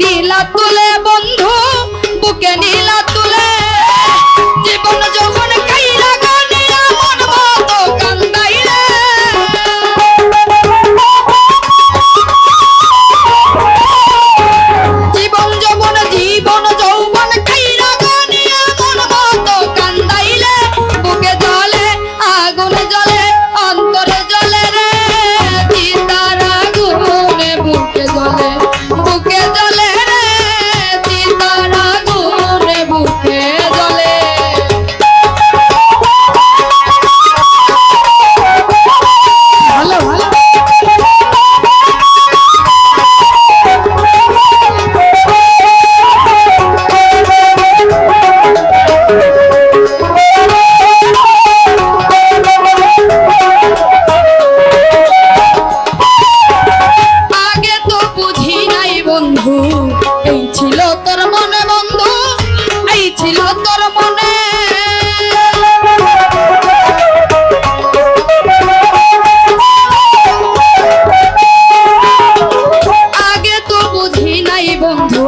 নীলা তুলে বন্ধু বুকে নীলা তুলে জীবন যখন কাইলা গানিয়া মন মতো কান্দাইলে জীবন যৌবন কাইলা গানিয়া মন মতো কান্দাইলে বুকে জ্বলে আগুন জ্বলে অন্তরে জ্বলে রে চিতার আগুনে বুকে জ্বলে রে চিতার আগুনে বুকে জ্বলে। ভালো ভালো আগে তো বুঝি নাই বন্ধু এই ছিল তোর মনে বন্ধু এই ছিল তোর মনে আগে তো বুঝি নাই বন্ধু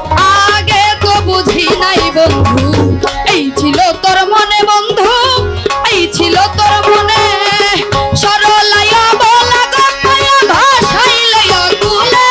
আগে তো বুঝি নাই বন্ধু এই ছিল তোর মনে বন্ধু এই ছিল তোর মনে সরলায়া বলা গমায়া ভাষাইলায়া তুলে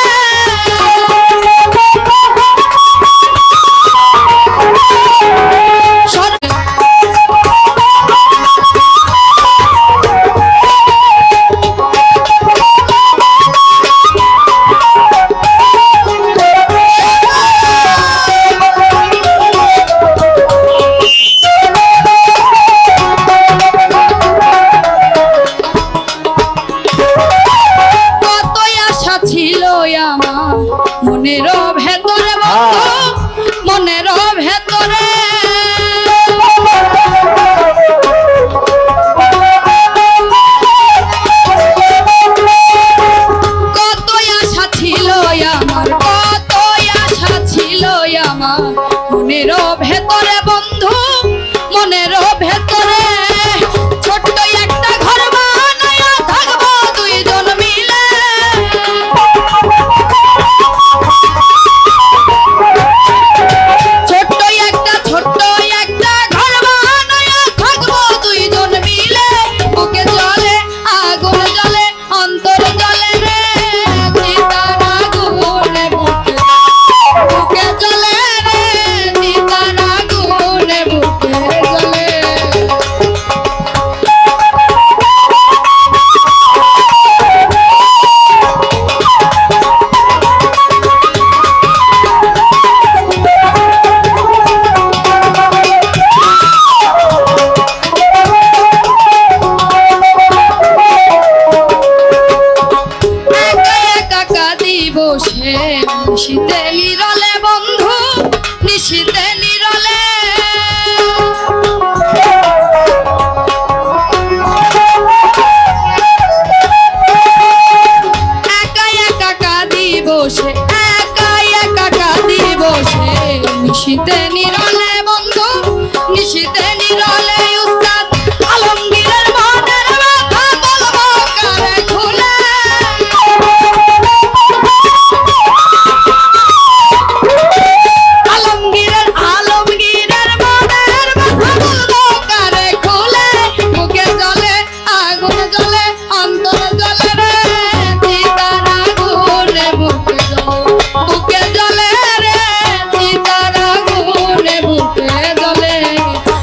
কতই আশা ছিল আমার মনের ভেতরে বন্ধু মনের ভেতরে কতই আশা ছিল আমার কতই আশা ছিল আমার মনের ভেতরে বন্ধু মনের ভেতরে ছোট্ট একটা ঘর বানায়া থাকবো দুইজন মিলে ছোট্ট একটা ঘর বানায়া থাকবো দুইজন মিলে বুকে জ্বলে আগুন জ্বলে অন্তর জ্বলে রে চিতার আগুনে বুকে জ্বলে রে চিতার আগুনে বুকে জ্বলে। একা একা কাঁদি বসে নিশীতে নিরলে বন্ধু নিশীতে নিরলে একা একা কাঁদি বসে একা একা কাঁদি বসে নিশীতে নিরলে বন্ধু নিশীতে নিরলে উস্তাদ আলমগীরের মনের কথা বলবো কারে খুলে আলমগীরের মনের কথা বলবো কারে খুলে বুকে জ্বলে আগুন জ্বলে অন্তর জ্বলে রে চিতার আগুনে বুকে জ্বলে রে চিতার আগুনে বুকে জ্বলে।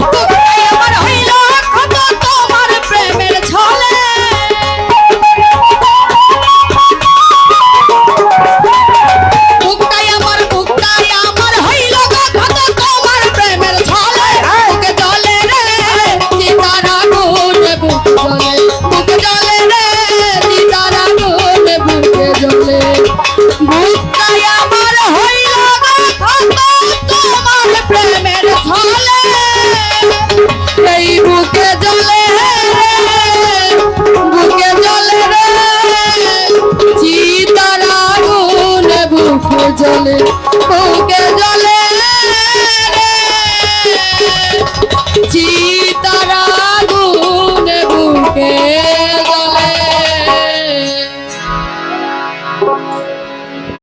বুকটাই আমার হইল ক্ষত তোমার প্রেমের ছলে বুকটাই আমার হইল ক্ষত তোমার প্রেমের ছলে বুকে জ্বলে রে চিতার আগুনে বুকে জ্বলে রে চিতার আগুনে বুকে জ্বলে বুকটাই আমার হইল ক্ষত তোমার প্রেমের ছলে এই বুকে জ্বলে রে চিতার আগুনে বুকে জ্বলে।